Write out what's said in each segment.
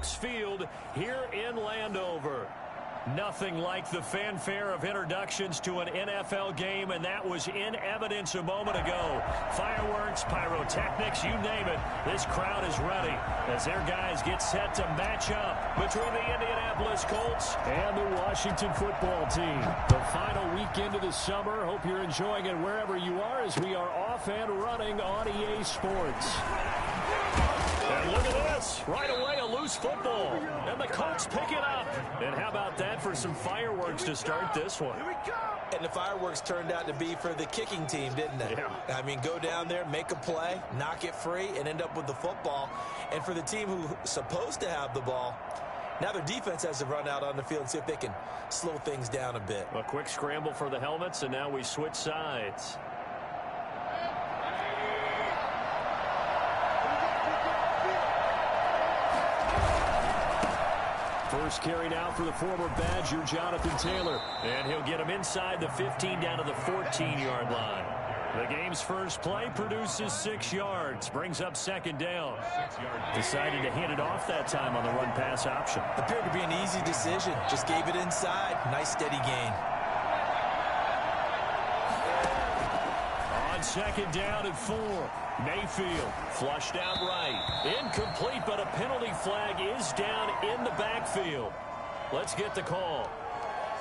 FedEx Field here in Landover. Nothing like the fanfare of introductions to an NFL game, and that was in evidence a moment ago. Fireworks, pyrotechnics, you name it. This crowd is ready as their guys get set to match up between the Indianapolis Colts and the Washington football team. The final weekend of the summer. Hope you're enjoying it wherever you are as we are off and running on EA Sports. And look at this. Right away, a loose football. And the Colts pick it up. And how about that for some fireworks to start this one? And the fireworks turned out to be for the kicking team, didn't they? Yeah. I mean, go down there, make a play, knock it free, and end up with the football. And for the team who's supposed to have the ball, now their defense has to run out on the field and see if they can slow things down a bit. A quick scramble for the helmets, and now we switch sides. First carried out for the former Badger, Jonathan Taylor. And he'll get him inside the 15 down to the 14-yard line. The game's first play produces 6 yards. Brings up second down. Decided to hand it off that time on the run-pass option. Appeared to be an easy decision. Just gave it inside. Nice steady gain. On second down at 4. Mayfield flushed out right. Incomplete, but a penalty flag is down in the backfield. Let's get the call.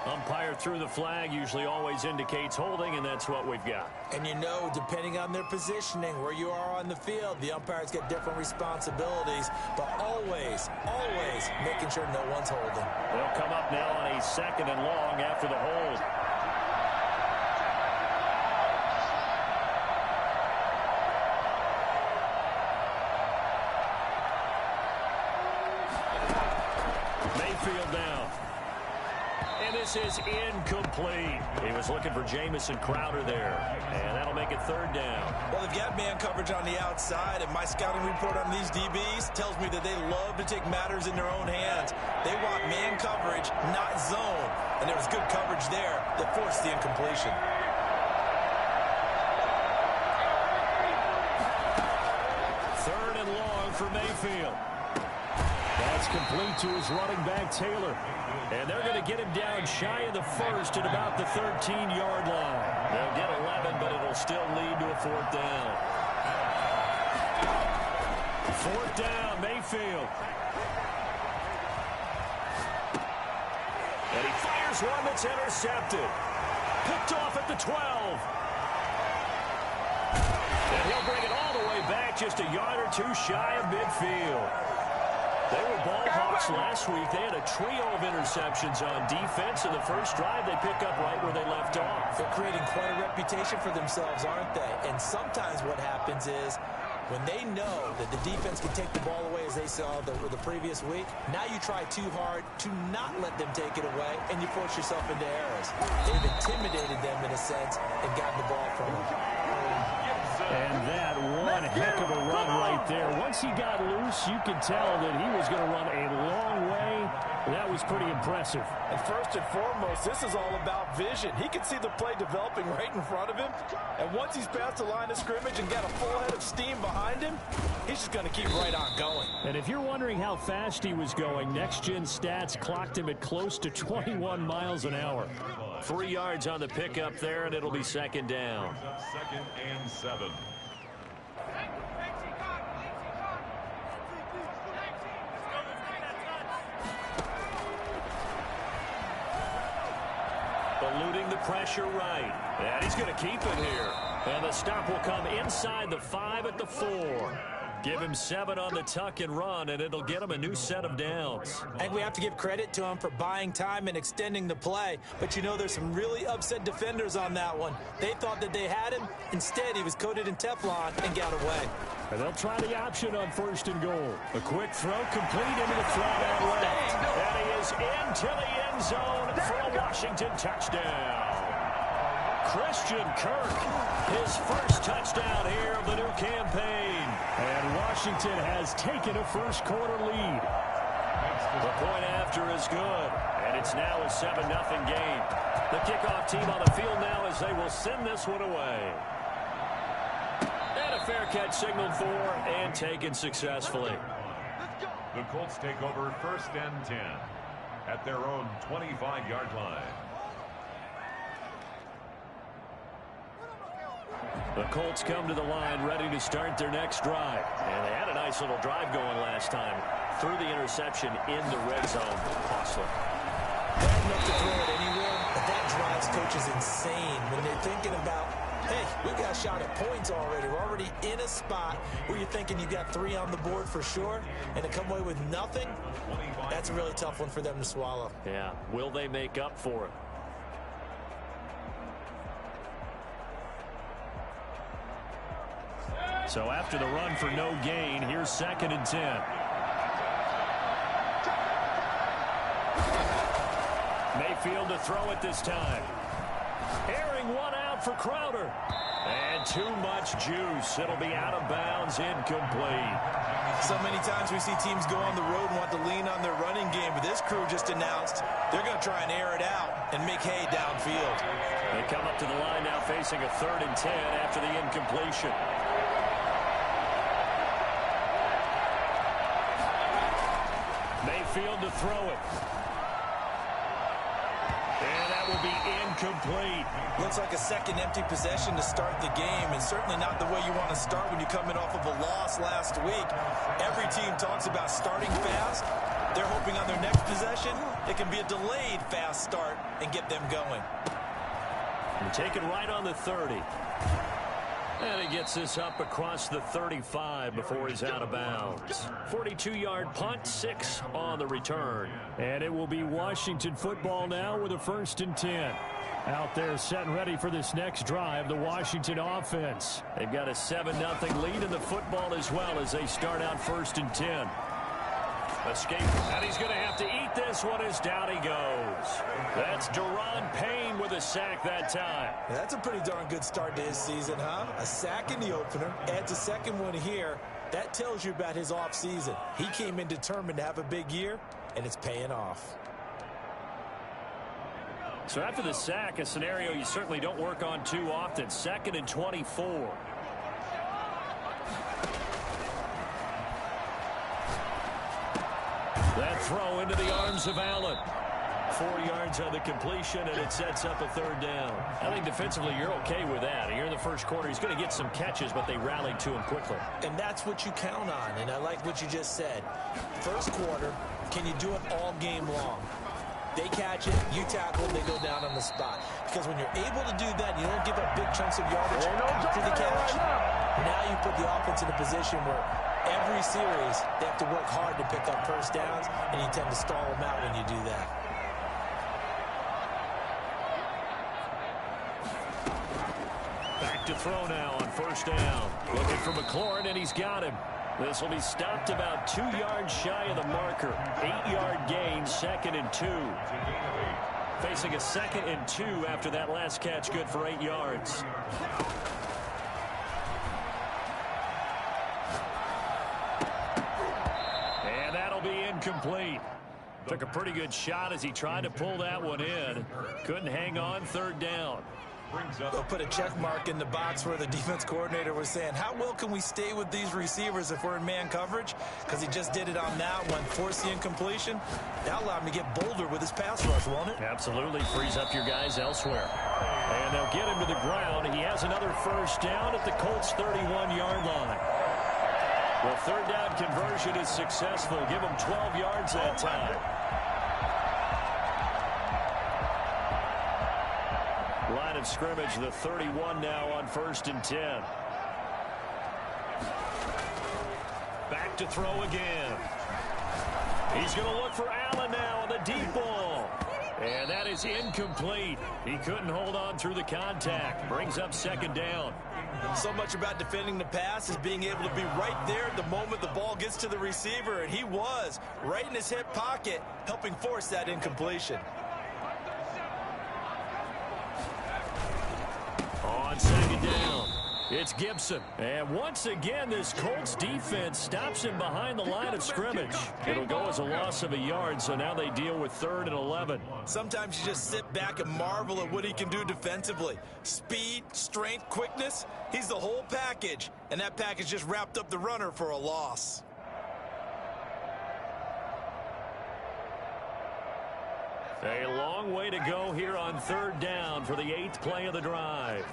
Umpire threw the flag, usually always indicates holding, and that's what we've got. And you know, depending on their positioning, where you are on the field, the umpires get different responsibilities, but always, always making sure no one's holding. They'll come up now on a second and long after the hold. Mayfield down. And this is incomplete. He was looking for Jamison Crowder there. And that'll make it third down. Well, they've got man coverage on the outside, and my scouting report on these DBs tells me that they love to take matters in their own hands. They want man coverage, not zone. And there was good coverage there that forced the incompletion. Third and long for Mayfield. That's complete to his running back, Taylor. And they're going to get him down shy of the first at about the 13-yard line. They'll get 11, but it'll still lead to a fourth down. Fourth down, Mayfield. And he fires one that's intercepted. Picked off at the 12. And he'll bring it all the way back just a yard or two shy of midfield. They were ball hawks last week. They had a trio of interceptions on defense. In the first drive, they pick up right where they left off. They're creating quite a reputation for themselves, aren't they? And sometimes what happens is when they know that the defense can take the ball away, as they saw the previous week, now you try too hard to not let them take it away, and you force yourself into errors. They've intimidated them in a sense and gotten the ball from them. And that one heck of a run right there. Once he got loose, you could tell that he was going to run a long way. That was pretty impressive. And first and foremost, this is all about vision. He can see the play developing right in front of him. And once he's past the line of scrimmage and got a full head of steam behind him, he's just going to keep right on going. And if you're wondering how fast he was going, Next Gen Stats clocked him at close to 21 miles an hour. 3 yards on the pickup there, and it'll be second down. Second and 7. Eluding the pressure right. And he's going to keep it here. And the stop will come inside the 5 at the 4. Give him 7 on the tuck and run, and it'll get him a new set of downs. I think we have to give credit to him for buying time and extending the play. But, you know, there's some really upset defenders on that one. They thought that they had him. Instead, he was coated in Teflon and got away. And they'll try the option on first and goal. A quick throw complete into the flat out left. And he is into the end zone for a Washington touchdown. Christian Kirk, his first touchdown here of the new campaign. And Washington has taken a first quarter lead. The point after is good. And it's now a 7-0 game. The kickoff team on the field now as they will send this one away. And a fair catch signaled for and taken successfully. The Colts take over 1st and 10 at their own 25-yard line. The Colts come to the line ready to start their next drive. And they had a nice little drive going last time. Threw the interception in the red zone. Costly. Bad enough to throw it anywhere, but that drives coaches insane when they're thinking about, hey, we got a shot at points already. We're already in a spot where you're thinking you got 3 on the board for sure, and to come away with nothing, that's a really tough one for them to swallow. Yeah, will they make up for it? So after the run for no gain, here's 2nd and 10. Mayfield to throw it this time. Airing one out for Crowder. And too much juice. It'll be out of bounds, incomplete. So many times we see teams go on the road and want to lean on their running game, but this crew just announced they're going to try and air it out and make hay downfield. They come up to the line now facing a 3rd and 10 after the incompletion. Mayfield to throw it. And that will be incomplete. Looks like a second empty possession to start the game, and certainly not the way you want to start when you're coming off of a loss last week. Every team talks about starting fast. They're hoping on their next possession it can be a delayed fast start and get them going. And take it right on the 30. And he gets this up across the 35 before he's out of bounds. 42-yard punt, 6 on the return. And it will be Washington football now with a 1st and 10. Out there set and ready for this next drive, the Washington offense. They've got a 7-0 lead in the football as well as they start out 1st and 10. Escape, and he's going to have to eat this one as down he goes. That's Daron Payne with a sack that time. That's a pretty darn good start to his season, huh? A sack in the opener, adds a second one here. That tells you about his offseason. He came in determined to have a big year, and it's paying off. So after the sack, a scenario you certainly don't work on too often. 2nd and 24. That throw into the arms of Allen. 4 yards on the completion, and it sets up a 3rd down. I think defensively you're okay with that. Here in the first quarter, he's going to get some catches, but they rallied to him quickly. And that's what you count on, and I like what you just said. First quarter, can you do it all game long? They catch it, you tackle it, they go down on the spot. Because when you're able to do that, you don't give up big chunks of yardage after the catch. Now you put the offense in a position where every series they have to work hard to pick up first downs, and you tend to stall them out when you do that. Back to throw now on 1st down. Looking for McLaurin, and he's got him. This will be stopped about 2 yards shy of the marker. 8-yard gain, 2nd and 2. Facing a 2nd and 2 after that last catch, good for 8 yards. And that'll be incomplete. Took a pretty good shot as he tried to pull that one in. Couldn't hang on, 3rd down. They'll put a check mark in the box where the defense coordinator was saying, how well can we stay with these receivers if we're in man coverage? Because he just did it on that one, forced the incompletion. That'll allow him to get bolder with his pass rush, won't it? Absolutely. Frees up your guys elsewhere. And they'll get him to the ground. He has another 1st down at the Colts' 31-yard line. The 3rd down conversion is successful. Give him 12 yards that time. Line of scrimmage, the 31 now on 1st and 10. Back to throw again. He's going to look for Allen now on the deep ball. And that is incomplete. He couldn't hold on through the contact. Brings up 2nd down. So much about defending the pass is being able to be right there at the moment the ball gets to the receiver, and he was right in his hip pocket, helping force that incompletion. On 2nd down, it's Gibson. And once again, this Colts defense stops him behind the line of scrimmage. It'll go as a loss of a yard, so now they deal with 3rd and 11. Sometimes you just sit back and marvel at what he can do defensively. Speed, strength, quickness, he's the whole package. And that package just wrapped up the runner for a loss. A long way to go here on 3rd down for the 8th play of the drive.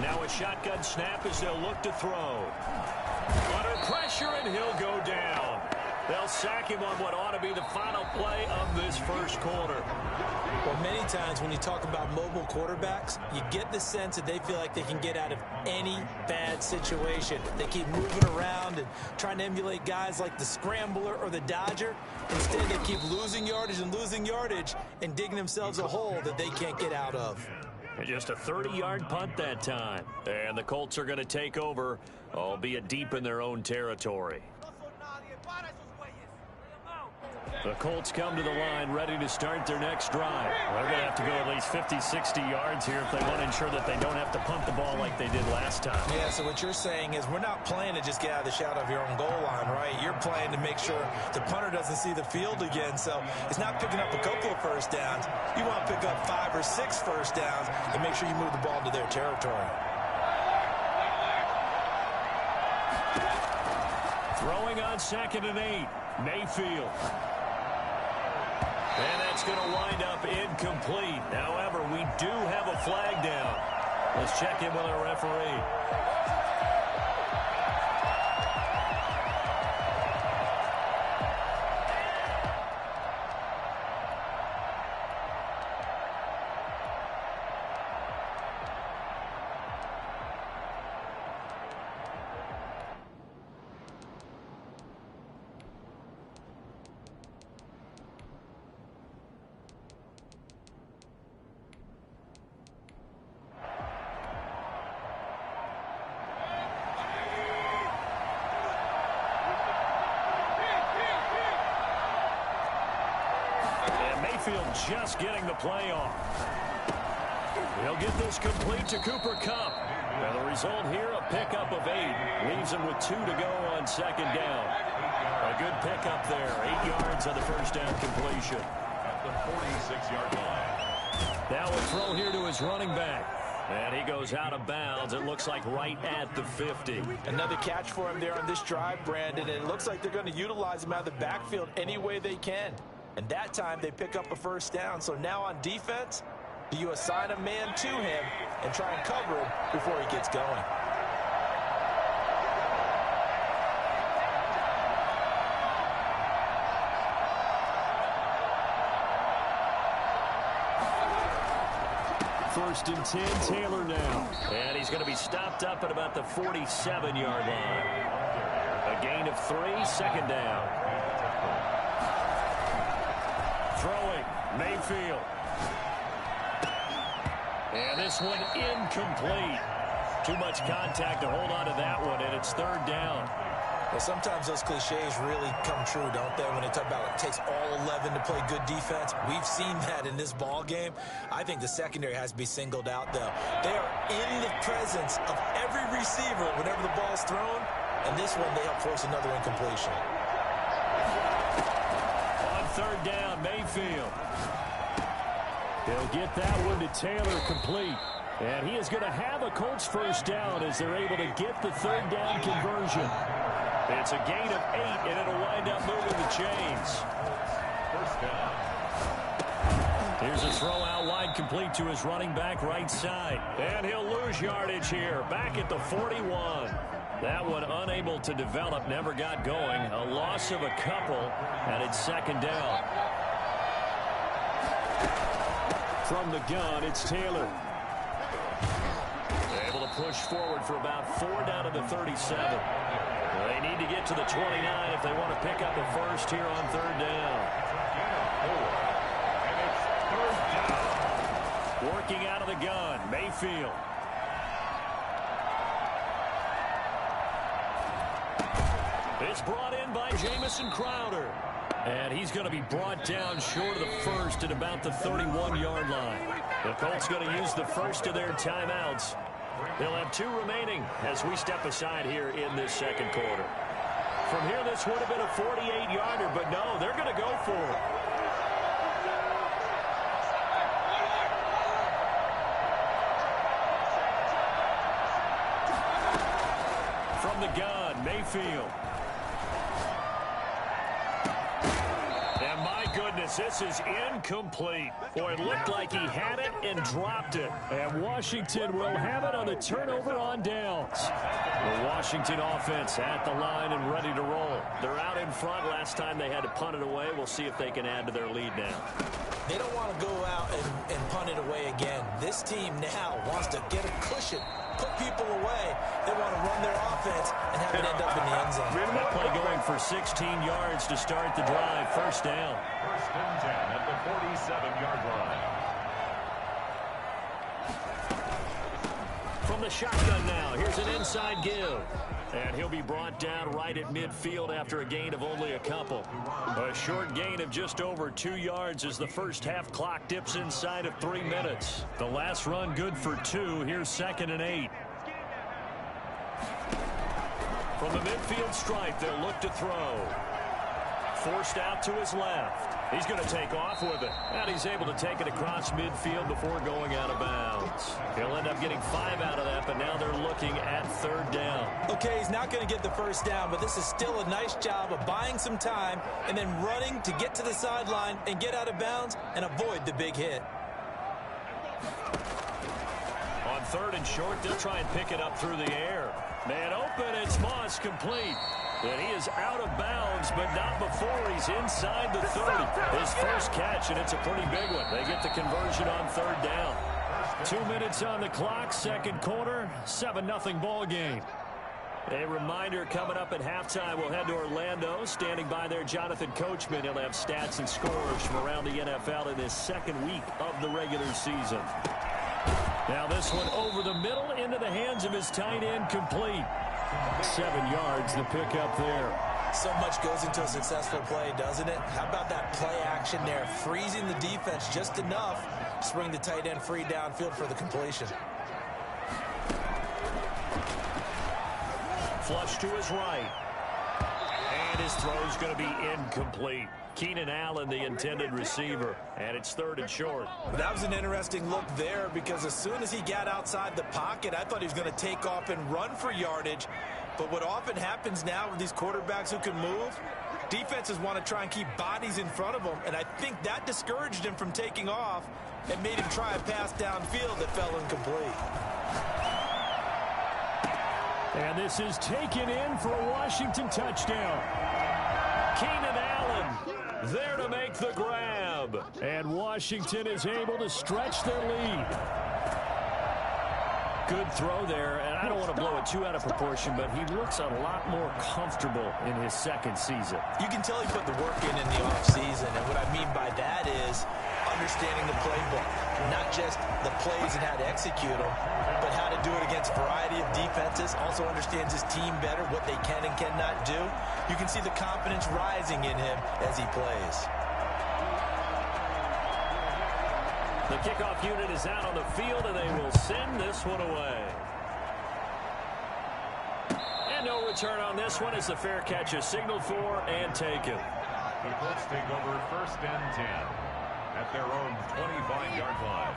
Now a shotgun snap as they'll look to throw. Under pressure, and he'll go down. They'll sack him on what ought to be the final play of this first quarter. Well, many times when you talk about mobile quarterbacks, you get the sense that they feel like they can get out of any bad situation. They keep moving around and trying to emulate guys like the Scrambler or the Dodger. Instead, they keep losing yardage and digging themselves a hole that they can't get out of. And just a 30-yard punt that time. And the Colts are going to take over, albeit deep in their own territory. The Colts come to the line ready to start their next drive. They're going to have to go at least 50, 60 yards here if they want to ensure that they don't have to punt the ball like they did last time. Yeah, so what you're saying is we're not playing to just get out of the shadow of your own goal line, right? You're playing to make sure the punter doesn't see the field again. So it's not picking up a couple of first downs. You want to pick up 5 or 6 first downs and make sure you move the ball into their territory. Throwing on 2nd and 8, Mayfield. And that's going to wind up incomplete. However, we do have a flag down. Let's check in with our referee. Just getting the play off. He'll get this complete to Cooper Kupp. And the result here, a pickup of 8. Leaves him with 2 to go on 2nd down. A good pickup there. 8 yards on the first down completion. At the 46-yard line. Now a throw here to his running back. And he goes out of bounds. It looks like right at the 50. Another catch for him there on this drive, Brandon. And it looks like they're going to utilize him out of the backfield any way they can. And that time they pick up a first down. So now on defense, do you assign a man to him and try and cover him before he gets going? First and 10, Taylor now. And he's going to be stopped up at about the 47-yard line. A gain of 3, 2nd down. Throwing, Mayfield. And this one incomplete. Too much contact to hold on to that one, and it's 3rd down. Well, sometimes those cliches really come true, don't they? When they talk about it takes all 11 to play good defense. We've seen that in this ball game. I think the secondary has to be singled out, though. They are in the presence of every receiver whenever the ball's thrown, and this one they help force another incompletion. 3rd down, Mayfield. He'll get that one to Taylor complete. And he is going to have a Colts first down as they're able to get the 3rd down conversion. It's a gain of 8, and it'll wind up moving the chains. First down. Here's a throw out wide complete to his running back right side. And he'll lose yardage here, back at the 41. That one unable to develop, never got going. A loss of a couple, and it's 2nd down. From the gun, it's Taylor. Able to push forward for about 4 down to the 37. They need to get to the 29 if they want to pick up a first here on 3rd down. And it's 3rd down. Working out of the gun, Mayfield. It's brought in by Jamison Crowder. And he's going to be brought down short of the first at about the 31-yard line. The Colts going to use the first of their timeouts. They'll have 2 remaining as we step aside here in this 2nd quarter. From here, this would have been a 48-yarder, but no, they're going to go for it. From the gun, Mayfield. goodness, this is incomplete. Boy, it looked like he had it and dropped it. And Washington will have it on the turnover on downs. The Washington offense at the line and ready to roll. They're out in front. Last time they had to punt it away. We'll see if they can add to their lead now. They don't want to go out and punt it away again. This team now wants to get a cushion, put people away. They want to run their offense and have it end up in the end zone. That play going for 16 yards to start the drive. First down. First and 10 at the 47-yard line. From the shotgun now, here's an inside give. And he'll be brought down right at midfield after a gain of only a couple. A short gain of just over 2 yards as the first half clock dips inside of 3 minutes. The last run good for 2. Here's 2nd and 8. From the midfield stripe, they'll look to throw. Forced out to his left. He's going to take off with it. And he's able to take it across midfield before going out of bounds. He'll end up getting 5 out of that, but now they're looking at 3rd down. Okay, he's not going to get the first down, but this is still a nice job of buying some time and then running to get to the sideline and get out of bounds and avoid the big hit. On 3rd and short, they'll try and pick it up through the air. Man open, it's Moss complete. And he is out of bounds, but not before he's inside the 30. His first catch, and it's a pretty big one. They get the conversion on 3rd down. 2 minutes on the clock, 2nd quarter, 7-0 ball game. A reminder coming up at halftime, we'll head to Orlando. Standing by there, Jonathan Coachman. He'll have stats and scores from around the NFL in his 2nd week of the regular season. Now this one over the middle into the hands of his tight end, complete. 7 yards, the pickup there. So much goes into a successful play, doesn't it? How about that play action there, freezing the defense just enough to bring the tight end free downfield for the completion. Flush to his right. And his throw's going to be incomplete. Keenan Allen, the intended receiver, and it's 3rd and short. That was an interesting look there because as soon as he got outside the pocket, I thought he was going to take off and run for yardage. But what often happens now with these quarterbacks who can move, defenses want to try and keep bodies in front of them, and I think that discouraged him from taking off and made him try a pass downfield that fell incomplete. And this is taken in for a Washington touchdown. Keenan Allen there to make the grab. And Washington is able to stretch their lead. Good throw there, and I don't want to blow it too out of proportion, but he looks a lot more comfortable in his 2nd season. You can tell he put the work in the offseason, and what I mean by that is understanding the playbook, not just the plays and how to execute them, but how to do it against a variety of defenses. Also understands his team better, what they can and cannot do. You can see the confidence rising in him as he plays. The kickoff unit is out on the field, and they will send this one away. And no return on this one as the fair catch is signaled for and taken. The Colts take over 1st and 10 at their own 25-yard line.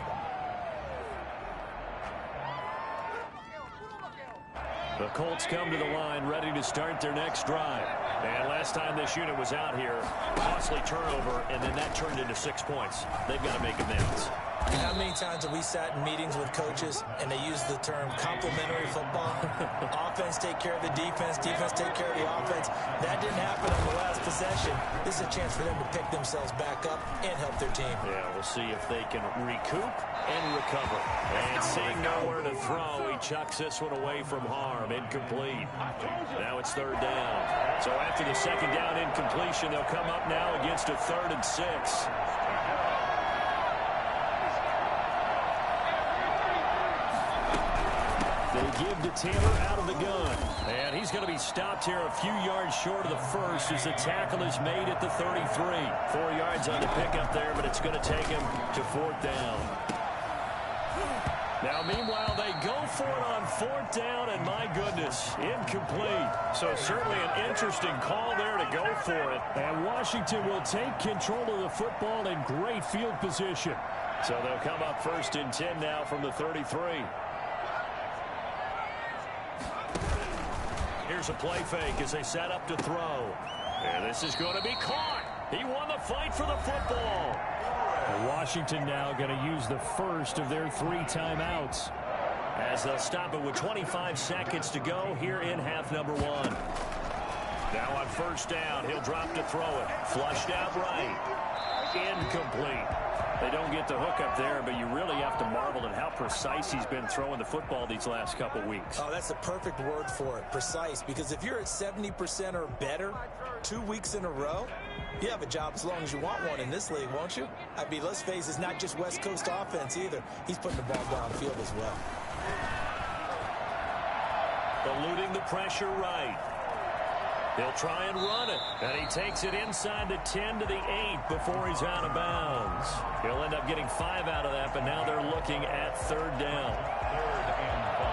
The Colts come to the line ready to start their next drive. And last time this unit was out here, costly turnover, and then that turned into 6 points. They've got to make amends. How many times have we sat in meetings with coaches and they use the term complementary football? Offense take care of the defense, defense take care of the offense. That didn't happen on the last possession. This is a chance for them to pick themselves back up and help their team. Yeah, we'll see if they can recoup and recover. And seeing nowhere to throw, he chucks this one away from harm. Incomplete. Now it's 3rd down. So after the 2nd down incompletion, they'll come up now against a 3rd and 6. They give to Taylor out of the gun. And he's going to be stopped here a few yards short of the first as the tackle is made at the 33. 4 yards on the pickup there, but it's going to take him to 4th down. Now, meanwhile, they go for it on 4th down, and my goodness, incomplete. So certainly an interesting call there to go for it. And Washington will take control of the football in great field position. So they'll come up 1st and 10 now from the 33. Here's a play fake as they set up to throw. And this is going to be caught. He won the fight for the football. Washington now going to use the first of their 3 timeouts, as they'll stop it with 25 seconds to go here in half number 1. Now on first down, he'll drop to throw it. Flushed out right. Incomplete. They don't get the hook up there, but you really have to marvel at how precise he's been throwing the football these last couple weeks. Oh, that's the perfect word for it, precise. Because if you're at 70% or better 2 weeks in a row, you have a job as long as you want one in this league, won't you? I mean, let's face it, it's not just West Coast offense either. He's putting the ball downfield as well. Eluding the pressure right. He'll try and run it, and he takes it inside the 10 to the 8 before he's out of bounds. He'll end up getting 5 out of that, but now they're looking at third down. 3rd and 5.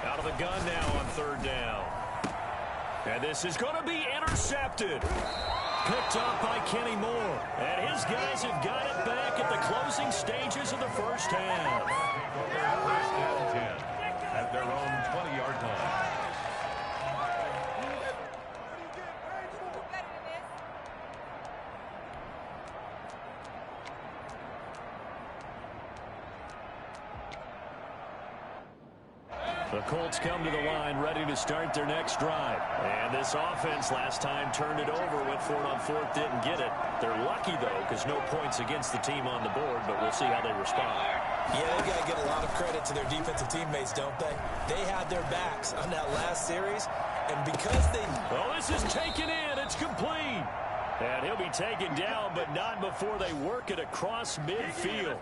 Out of the gun now on third down. And this is going to be intercepted. Picked up by Kenny Moore. And his guys have got it back at the closing stages of the first half. 1st and 10 at their own 20-yard line. The Colts come to the line ready to start their next drive. And this offense last time turned it over, went for it on 4th, didn't get it. They're lucky, though, because no points against the team on the board, but we'll see how they respond. Yeah, they got to give a lot of credit to their defensive teammates, don't they? They had their backs on that last series, and because they... Oh, this is taken in. It's complete. And he'll be taken down, but not before they work it across midfield.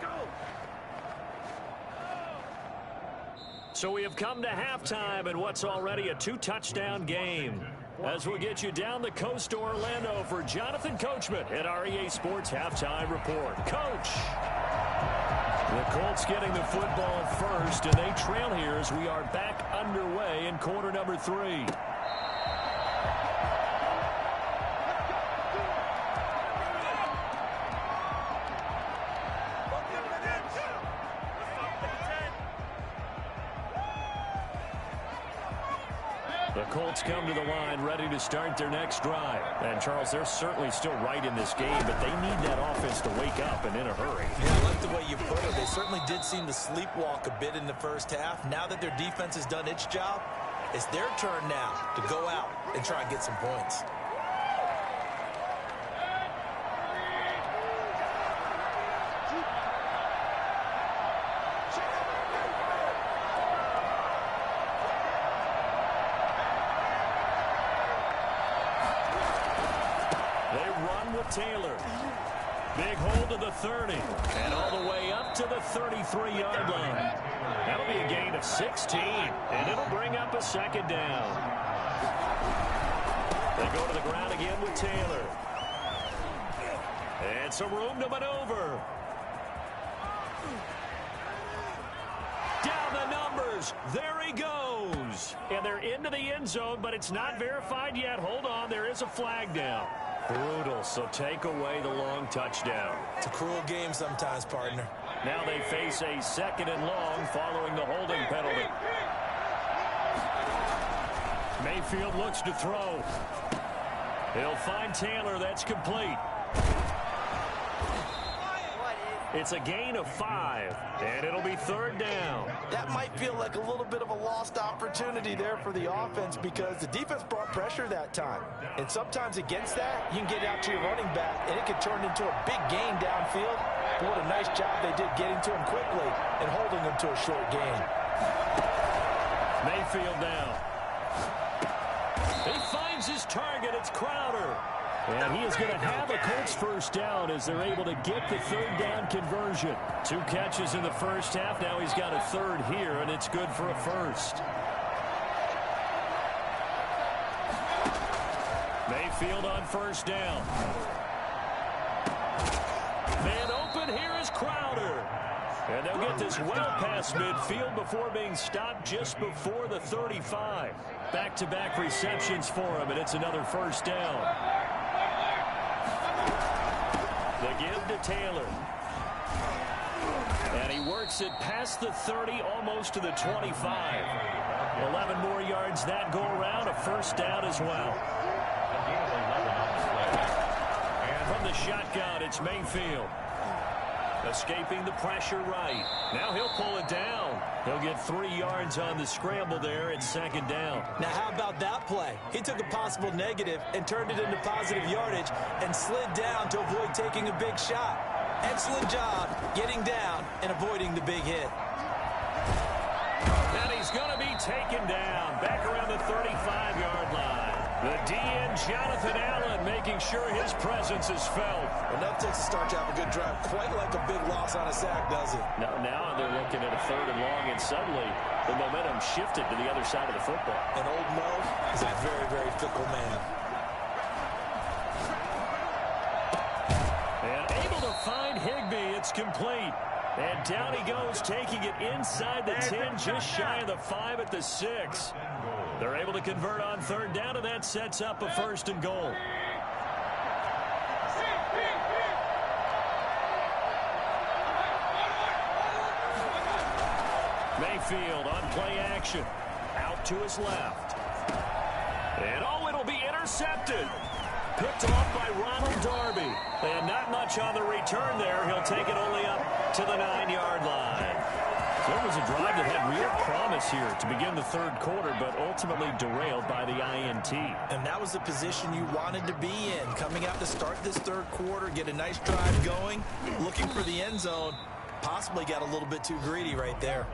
So we have come to halftime in what's already a 2-touchdown game. As we'll get you down the coast to Orlando for Jonathan Coachman at REA Sports Halftime Report. Coach! The Colts getting the football first, and they trail here as we are back underway in quarter number 3. The Colts come to the line ready to start their next drive. And, Charles, they're certainly still right in this game, but they need that offense to wake up and in a hurry. Yeah, I like the way you put it. They certainly did seem to sleepwalk a bit in the first half. Now that their defense has done its job, it's their turn now to go out and try and get some points. Taylor. Big hold to the 30. And all the way up to the 33-yard line. That'll be a gain of 16. And it'll bring up a second down. They go to the ground again with Taylor. And some room to maneuver. Down the numbers. There he goes. And they're into the end zone, but it's not verified yet. Hold on. There is a flag down. Brutal, so take away the long touchdown. It's a cruel game sometimes, partner. Now they face a 2nd and long following the holding penalty. Mayfield looks to throw. He'll find Taylor. That's complete. It's a gain of 5, and it'll be 3rd down. That might feel like a little bit of a lost opportunity there for the offense because the defense brought pressure that time. And sometimes against that, you can get out to your running back, and it can turn into a big gain downfield. But what a nice job they did getting to him quickly and holding him to a short gain. Mayfield now. He finds his target. It's Crowder. And he is going to have a Colts first down as they're able to get the 3rd down conversion. 2 catches in the first half. Now he's got a 3rd here, and it's good for a first. Mayfield on first down. Man open, here is Crowder. And they'll get this well past midfield before being stopped just before the 35. Back-to-back receptions for him, and it's another first down. The give to Taylor. And he works it past the 30, almost to the 25. 11 more yards that go around, a first down as well. From the shotgun, it's Mayfield. Escaping the pressure right. Now he'll pull it down. He'll get 3 yards on the scramble there. It's second down. Now how about that play? He took a possible negative and turned it into positive yardage and slid down to avoid taking a big shot. Excellent job getting down and avoiding the big hit. And he's going to be taken down back around the 35-yard line. The DN, Jonathan Allen, making sure his presence is felt. Enough takes to start to have a good drive. Quite like a big loss on a sack, does it? Now they're looking at a 3rd and long, and suddenly the momentum shifted to the other side of the football. And old Mo is a very, very fickle man. And able to find Higbee. It's complete. And down he goes, taking it inside the 10, just shy of the 5 at the 6. They're able to convert on 3rd down, and that sets up a 1st and goal. Mayfield on play action. Out to his left. And it'll be intercepted. Picked off by Ronald Darby. And not much on the return there. He'll take it only up to the 9-yard line. So it was a drive that had real promise here to begin the 3rd quarter, but ultimately derailed by the INT. And that was the position you wanted to be in. Coming out to start this 3rd quarter, get a nice drive going, looking for the end zone. Possibly got a little bit too greedy right there.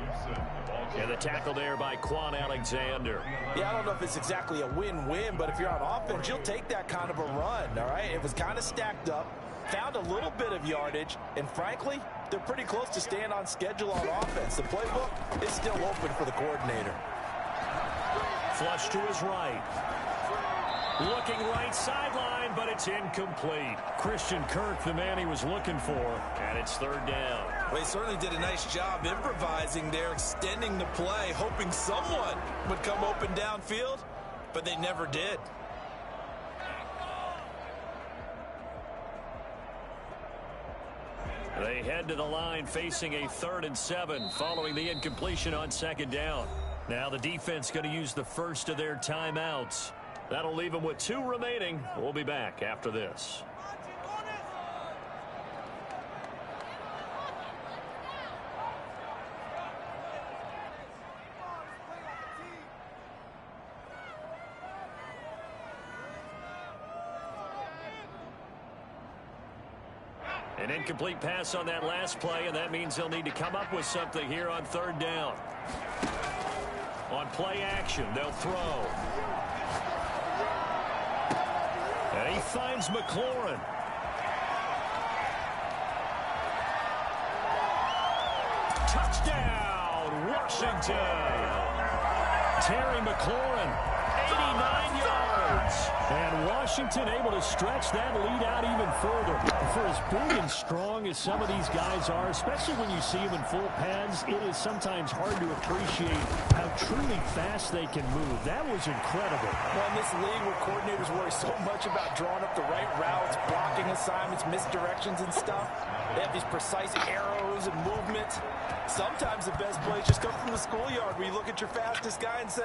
And the tackle there by Quan Alexander. Yeah, I don't know if it's exactly a win-win, but if you're on offense, you'll take that kind of a run, all right? It was kind of stacked up, found a little bit of yardage, and frankly, they're pretty close to staying on schedule on offense. The playbook is still open for the coordinator. Flush to his right. Looking right sideline, but it's incomplete. Christian Kirk, the man he was looking for, and it's 3rd down. Well, he certainly did a nice job improvising there, extending the play, hoping someone would come open downfield, but they never did. They head to the line facing a 3rd and 7 following the incompletion on 2nd down. Now the defense going to use the first of their timeouts. That'll leave them with 2 remaining. We'll be back after this. An incomplete pass on that last play, and that means they'll need to come up with something here on 3rd down. On play action, they'll throw. And he finds McLaurin. Touchdown, Washington. Terry McLaurin, 89 yards. And Washington able to stretch that lead out even further. For as big and strong as some of these guys are, especially when you see them in full pads, it is sometimes hard to appreciate how truly fast they can move. That was incredible. Well, in this league where coordinators worry so much about drawing up the right routes, blocking assignments, misdirections and stuff, they have these precise arrows and movements. Sometimes the best plays just come from the schoolyard where you look at your fastest guy and say,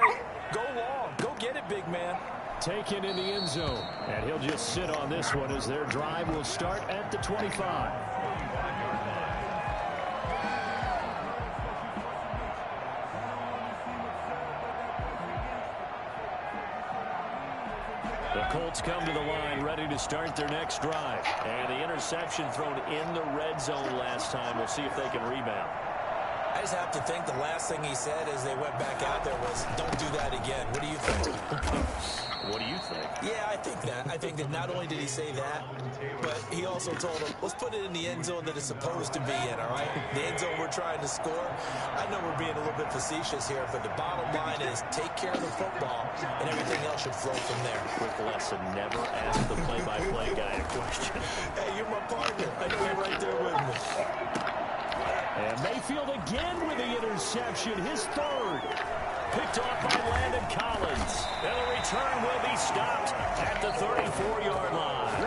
go long, go get it, big man. Taken in the end zone, and he'll just sit on this one as their drive will start at the 25. The Colts come to the line ready to start their next drive, and the interception thrown in the red zone last time. We'll see if they can rebound. I just have to think the last thing he said as they went back out there was, don't do that again. What do you think? What do you think? Yeah, I think that. I think that not only did he say that, but he also told him, let's put it in the end zone that it's supposed to be in, all right? The end zone we're trying to score. I know we're being a little bit facetious here, but the bottom line is take care of the football, and everything else should flow from there. Quick lesson, never ask the play-by-play guy a question. Hey, you're my partner. I know you're right there with me. And Mayfield again with the interception, his 3rd. Picked off by Landon Collins. And the return will be stopped at the 34-yard line.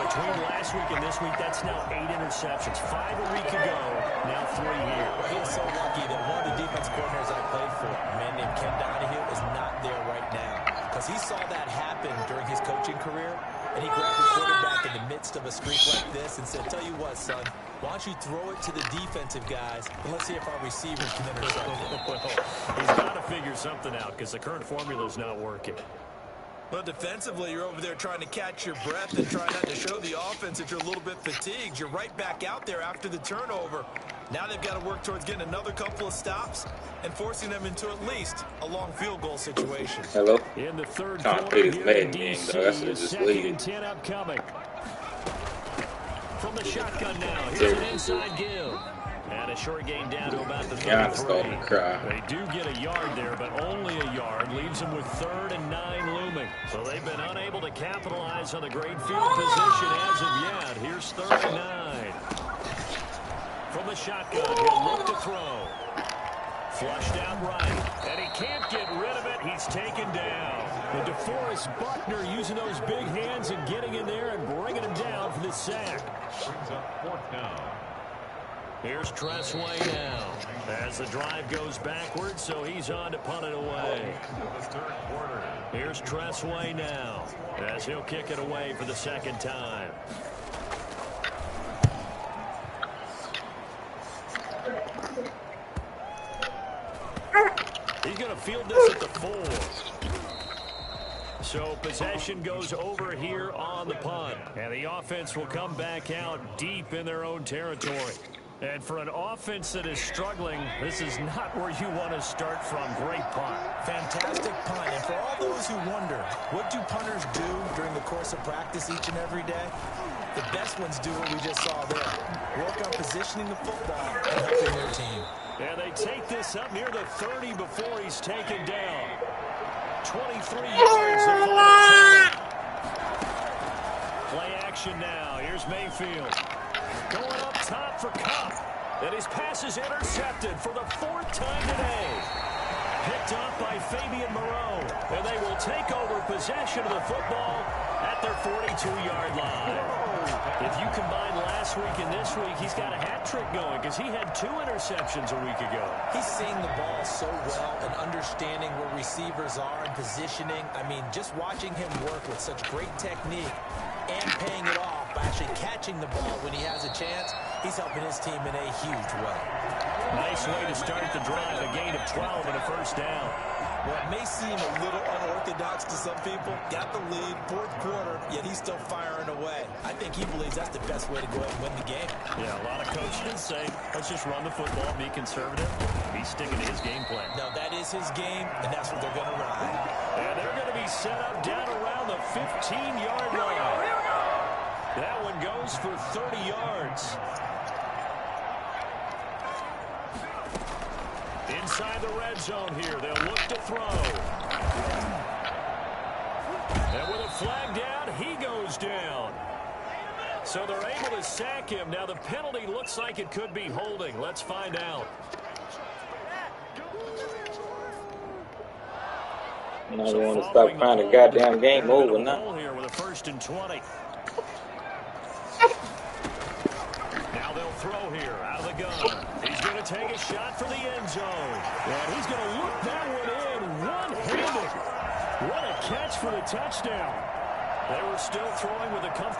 Between last last week and this week, that's now 8 interceptions. 5 a week ago, now 3 here. He is so lucky that one of the defense coordinators I played for, a man named Ken Donahue, is not there right now. Because he saw that happen during his coaching career, and he grabbed the quarterback in the midst of a streak like this and said, tell you what, son, why don't you throw it to the defensive guys, and let's see if our receivers can intercept it. Well, he's got to figure something out because the current formula is not working. Well, defensively, you're over there trying to catch your breath and try not to show the offense that you're a little bit fatigued. You're right back out there after the turnover. Now they've got to work towards getting another couple of stops and forcing them into at least a long field goal situation. Hello? In the third Trying to quarter play this here Madden in game, DC, though. I should have just second lead and it. 10 upcoming. From the shotgun now, here's an inside give. And a short gain down to about the 33. They do get a yard there, but only a yard. Leaves them with 3rd and 9 looming. So they've been unable to capitalize on the great field position as of yet. Here's 3rd and 9. From the shotgun, he'll look to throw. Flushed out right, and he can't get rid of it. He's taken down. And DeForest Buckner using those big hands and getting in there and bringing him down for the sack. Brings up 4th down. Here's Tressway now as the drive goes backwards, so he's on to punt it away. The third quarter. Here's Tressway now as he'll kick it away for the second time. He's going to field this at the 4. So possession goes over here on the punt. And the offense will come back out deep in their own territory. And for an offense that is struggling, this is not where you want to start from. Great punt. Fantastic punt. And for all those who wonder, what do punters do during the course of practice each and every day? The best ones do what we just saw there. Work on positioning the football and helping their team. And they take this up near the 30 before he's taken down. 23 yards. Play action now. Here's Mayfield. Going up top for Cup. And his pass is intercepted for the 4th time today. Picked up by Fabian Moreau. And they will take over possession of the football at their 42-yard line. If you combine last week and this week, he's got a hat trick going because he had 2 interceptions a week ago. He's seeing the ball so well and understanding where receivers are and positioning. I mean, just watching him work with such great technique and paying it off by actually catching the ball when he has a chance, he's helping his team in a huge way. Nice way to start the drive, a gain of 12 and a 1st down. Well, it may seem a little unorthodox to some people. Got the lead, 4th quarter, yet he's still firing away. I think he believes that's the best way to go ahead and win the game. Yeah, a lot of coaches say, let's just run the football, be conservative. He's sticking to his game plan. No, that is his game, and that's what they're going to ride. And they're going to be set up down around the 15-yard line. That one goes for 30 yards. Inside the red zone here, they'll look to throw. And with a flag down, he goes down. So they're able to sack him. Now the penalty looks like it could be holding. Let's find out. Now you want to stop trying to goddamn game over now. Here with a 1st and 20. Now they'll throw here out of the gun. He's going to take a shot for the end zone. And he's going to look that one in one-handed. What a catch for the touchdown. They were still throwing with a couple